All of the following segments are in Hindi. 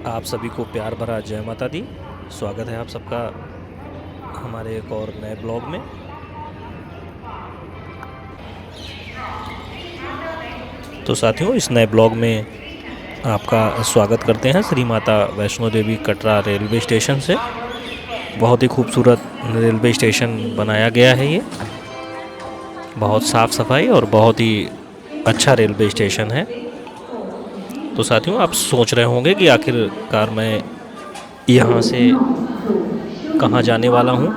आप सभी को प्यार भरा जय माता दी। स्वागत है आप सबका हमारे एक और नए ब्लॉग में। तो साथियों, इस नए ब्लॉग में आपका स्वागत करते हैं श्री माता वैष्णो देवी कटरा रेलवे स्टेशन से। बहुत ही खूबसूरत रेलवे स्टेशन बनाया गया है ये। बहुत साफ़ सफाई और बहुत ही अच्छा रेलवे स्टेशन है। तो साथियों, आप सोच रहे होंगे कि आखिरकार मैं यहाँ से कहाँ जाने वाला हूँ।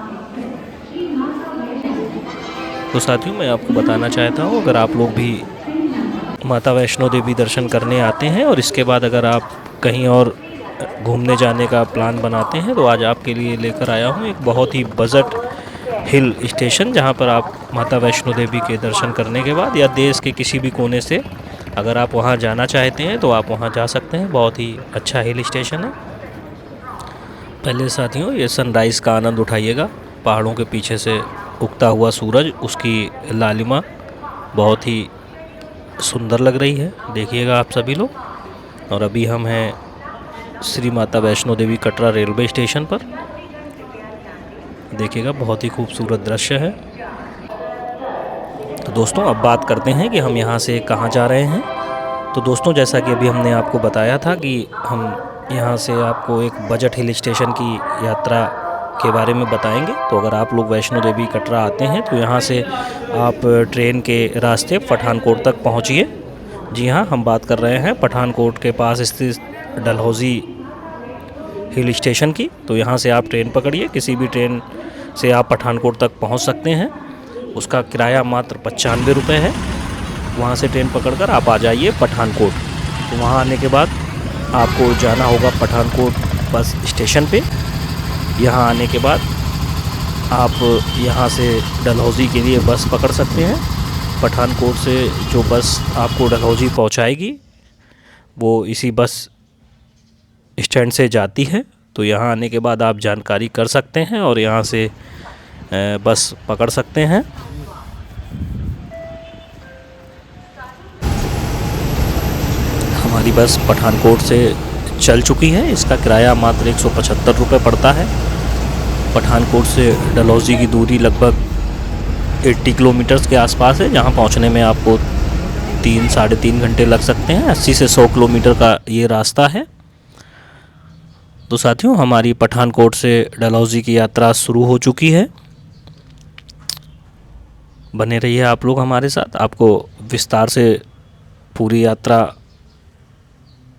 तो साथियों, मैं आपको बताना चाहता हूँ, अगर आप लोग भी माता वैष्णो देवी दर्शन करने आते हैं और इसके बाद अगर आप कहीं और घूमने जाने का प्लान बनाते हैं, तो आज आपके लिए लेकर आया हूँ एक बहुत ही बजट हिल स्टेशन, जहाँ पर आप माता वैष्णो देवी के दर्शन करने के बाद या देश के किसी भी कोने से अगर आप वहाँ जाना चाहते हैं तो आप वहाँ जा सकते हैं। बहुत ही अच्छा हिल स्टेशन है। पहले साथियों, ये सनराइज़ का आनंद उठाइएगा। पहाड़ों के पीछे से उगता हुआ सूरज, उसकी लालिमा बहुत ही सुंदर लग रही है। देखिएगा आप सभी लोग। और अभी हम हैं श्री माता वैष्णो देवी कटरा रेलवे स्टेशन पर। देखिएगा, बहुत ही खूबसूरत दृश्य है। तो दोस्तों, अब बात करते हैं कि हम यहाँ से कहाँ जा रहे हैं। तो दोस्तों, जैसा कि अभी हमने आपको बताया था कि हम यहाँ से आपको एक बजट हिल स्टेशन की यात्रा के बारे में बताएंगे। तो अगर आप लोग वैष्णो देवी कटरा आते हैं तो यहाँ से आप ट्रेन के रास्ते पठानकोट तक पहुँचिए। जी हाँ, हम बात कर रहे हैं पठानकोट के पास स्थित डलहौजी हिल स्टेशन की। तो यहाँ से आप ट्रेन पकड़िए, किसी भी ट्रेन से आप पठानकोट तक पहुँच सकते हैं। उसका किराया मात्र 95 रुपये है। वहाँ से ट्रेन पकड़कर आप आ जाइए पठानकोट। तो वहाँ आने के बाद आपको जाना होगा पठानकोट बस स्टेशन पे। यहाँ आने के बाद आप यहाँ से डलहौजी के लिए बस पकड़ सकते हैं। पठानकोट से जो बस आपको डलहौजी पहुँचाएगी वो इसी बस स्टैंड से जाती है। तो यहाँ आने के बाद आप जानकारी कर सकते हैं और यहाँ से बस पकड़ सकते हैं। हमारी बस पठानकोट से चल चुकी है। इसका किराया मात्र 175 रुपये पड़ता है। पठानकोट से डलहौजी की दूरी लगभग 80 किलोमीटर्स के आसपास है, जहाँ पहुँचने में आपको 3-3.5 घंटे लग सकते हैं। 80 से 100 किलोमीटर का ये रास्ता है। तो साथियों, हमारी पठानकोट से डलहौजी की यात्रा शुरू हो चुकी है। बने रहिए आप लोग हमारे साथ। आपको विस्तार से पूरी यात्रा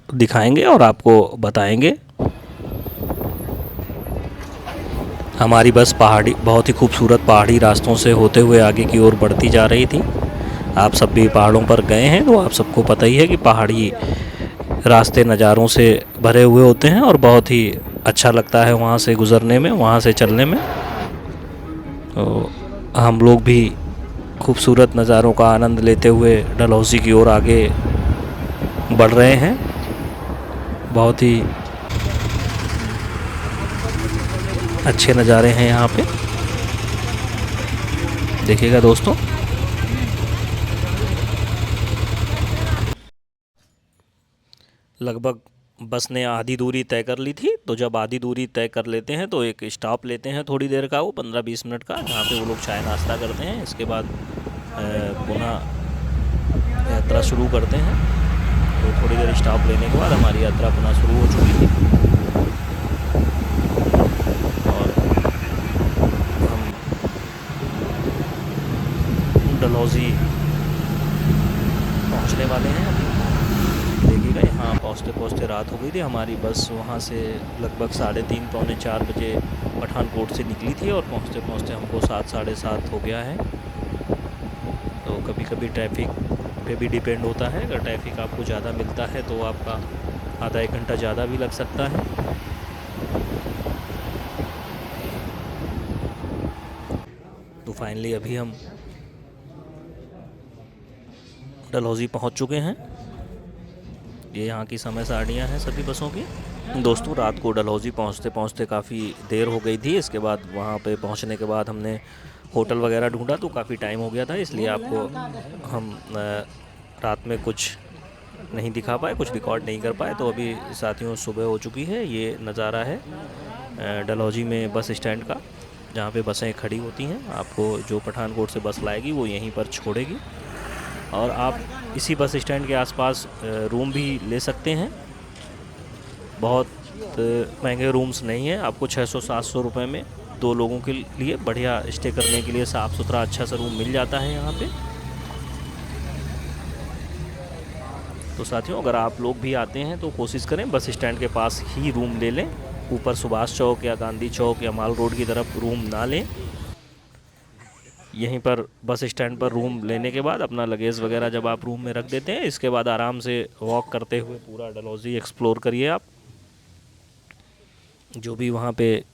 दिखाएंगे और आपको बताएंगे। हमारी बस बहुत ही खूबसूरत पहाड़ी रास्तों से होते हुए आगे की ओर बढ़ती जा रही थी। आप सब भी पहाड़ों पर गए हैं तो आप सबको पता ही है कि पहाड़ी रास्ते नज़ारों से भरे हुए होते हैं और बहुत ही अच्छा लगता है वहाँ से गुज़रने में, वहाँ से चलने में। तो हम लोग भी खूबसूरत नज़ारों का आनंद लेते हुए डलहौजी की ओर आगे बढ़ रहे हैं। बहुत ही अच्छे नज़ारे हैं यहाँ पे। देखिएगा दोस्तों। लगभग बस ने आधी दूरी तय कर ली थी। तो जब आधी दूरी तय कर लेते हैं तो एक स्टॉप लेते हैं थोड़ी देर का, वो 15-20 मिनट का, जहाँ पे वो लोग चाय नाश्ता करते हैं। इसके बाद पुनः यात्रा शुरू करते हैं। तो थोड़ी देर स्टॉप लेने के बाद हमारी यात्रा पुनः शुरू हो चुकी थी और हम डलहौजी पहुँचने वाले हैं अभी। देखिएगा, यहाँ पहुँचते पहुँचते रात हो गई थी। हमारी बस वहाँ से लगभग 3:30-4 बजे पठानकोट से निकली थी और पहुँचते पहुँचते हमको 7-7:30 हो गया है। तो कभी कभी ट्रैफिक पे भी डिपेंड होता है। अगर ट्रैफिक आपको ज़्यादा मिलता है तो आपका आधा 1 घंटा ज़्यादा भी लग सकता है। तो फाइनली अभी हम डलहौजी पहुँच चुके हैं। ये यहाँ की समय सारणियाँ हैं सभी बसों की। दोस्तों, रात को डलहौजी पहुँचते पहुँचते काफ़ी देर हो गई थी। इसके बाद वहाँ पे पहुँचने के बाद हमने होटल वगैरह ढूंढा तो काफ़ी टाइम हो गया था, इसलिए आपको हम रात में कुछ नहीं दिखा पाए, कुछ रिकॉर्ड नहीं कर पाए। तो अभी साथियों सुबह हो चुकी है। ये नज़ारा है डलहौजी में बस स्टैंड का, जहाँ पे बसें खड़ी होती हैं। आपको जो पठानकोट से बस लाएगी वो यहीं पर छोड़ेगी, और आप इसी बस स्टैंड के आसपास रूम भी ले सकते हैं। बहुत महंगे रूम्स नहीं हैं, आपको 600-700 रुपये में 2 लोगों के लिए बढ़िया स्टे करने के लिए साफ़ सुथरा अच्छा सा रूम मिल जाता है यहाँ पे। तो साथियों, अगर आप लोग भी आते हैं तो कोशिश करें बस स्टैंड के पास ही रूम ले लें। ऊपर सुभाष चौक या गांधी चौक या माल रोड की तरफ रूम ना लें। यहीं पर बस स्टैंड पर रूम लेने के बाद अपना लगेज वगैरह जब आप रूम में रख देते हैं, इसके बाद आराम से वॉक करते हुए पूरा डलहौजी एक्सप्लोर करिए। आप जो भी वहाँ पे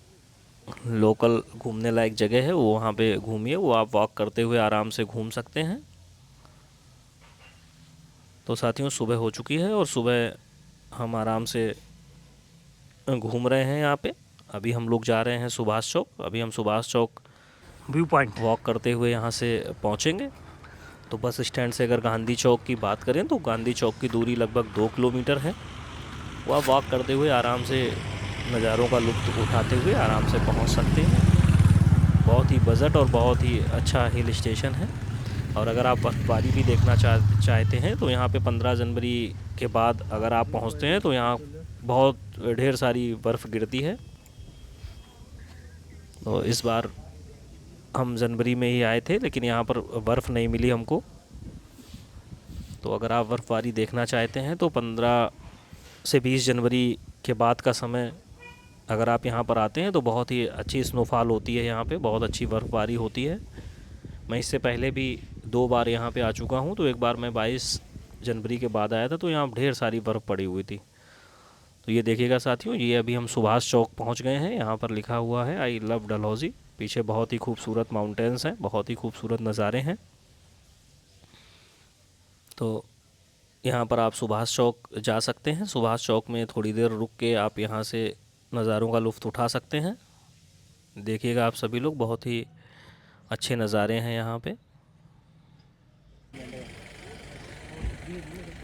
लोकल घूमने लायक जगह है वो वहाँ पे घूमिए, वो आप वॉक करते हुए आराम से घूम सकते हैं। तो साथियों, सुबह हो चुकी है और सुबह हम आराम से घूम रहे हैं यहाँ पे। अभी हम लोग जा रहे हैं सुभाष चौक। अभी हम Subhash Chowk view point walk करते हुए यहाँ से पहुँचेंगे। तो बस स्टैंड से अगर गांधी चौक की बात करें तो गांधी चौक की दूरी लगभग 2 किलोमीटर है। वो आप वॉक करते हुए आराम से नज़ारों का लुत्फ़ उठाते हुए आराम से पहुँच सकते हैं। बहुत ही बजट और बहुत ही अच्छा हिल स्टेशन है। और अगर आप बर्फ़बारी भी देखना चाहते हैं तो यहाँ पे 15 जनवरी के बाद अगर आप पहुँचते हैं तो यहाँ बहुत ढेर सारी बर्फ़ गिरती है। तो इस बार हम जनवरी में ही आए थे, लेकिन यहाँ पर बर्फ़ नहीं मिली हमको। तो अगर आप बर्फ़बारी देखना चाहते हैं तो 15 से 20 जनवरी के बाद का समय अगर आप यहाँ पर आते हैं तो बहुत ही अच्छी स्नोफॉल होती है। यहाँ पे बहुत अच्छी बर्फ़बारी होती है। मैं इससे पहले भी 2 बार यहाँ पे आ चुका हूँ। तो एक बार मैं 22 जनवरी के बाद आया था तो यहाँ ढेर सारी बर्फ़ पड़ी हुई थी। तो ये देखिएगा साथियों, ये अभी हम सुभाष चौक पहुँच गए हैं। यहाँ पर लिखा हुआ है आई लव डलहौजी। पीछे बहुत ही खूबसूरत माउंटेन्स हैं, बहुत ही खूबसूरत नज़ारे हैं। तो यहाँ पर आप सुभाष चौक जा सकते हैं। सुभाष चौक में थोड़ी देर रुक के आप यहाँ से नज़ारों का लुत्फ़ उठा सकते हैं। देखिएगा आप सभी लोग, बहुत ही अच्छे नज़ारे हैं यहाँ पे।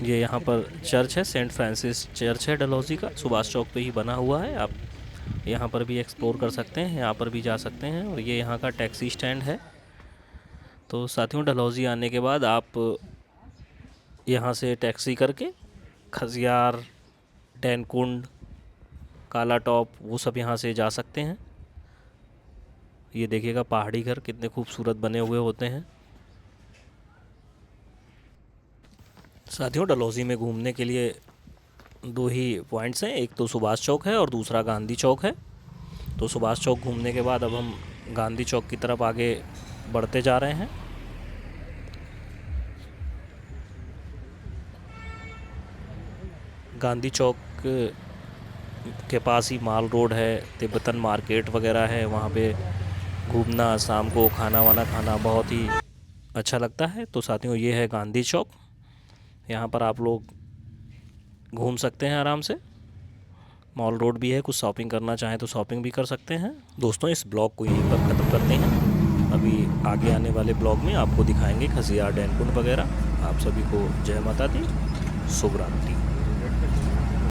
ये यहाँ पर चर्च है, सेंट फ्रांसिस चर्च है डलहौजी का, सुभाष चौक पे ही बना हुआ है। आप यहाँ पर भी एक्सप्लोर कर सकते हैं, यहाँ पर भी जा सकते हैं। और ये यहाँ का टैक्सी स्टैंड है। तो साथियों, डलहौजी आने के बाद आप यहाँ से टैक्सी करके खजियार, टैनकुंड, काला टॉप वो सब यहाँ से जा सकते हैं। ये देखिएगा पहाड़ी घर कितने खूबसूरत बने हुए होते हैं। साथियों, डलहौजी में घूमने के लिए 2 ही पॉइंट्स हैं, एक तो सुभाष चौक है और दूसरा गांधी चौक है। तो सुभाष चौक घूमने के बाद अब हम गांधी चौक की तरफ आगे बढ़ते जा रहे हैं। गांधी चौक के पास ही माल रोड है, तिब्बतन मार्केट वगैरह है। वहाँ पे घूमना, शाम को खाना वाना खाना बहुत ही अच्छा लगता है। तो साथियों, ये है गांधी चौक। यहाँ पर आप लोग घूम सकते हैं आराम से। मॉल रोड भी है, कुछ शॉपिंग करना चाहें तो शॉपिंग भी कर सकते हैं। दोस्तों, इस ब्लॉग को यहीं पर ख़त्म करते हैं। अभी आगे आने वाले ब्लॉग में आपको दिखाएंगे खजियार, टैनकुंड वगैरह। आप सभी को जय माता दी, शुभ रात्रि।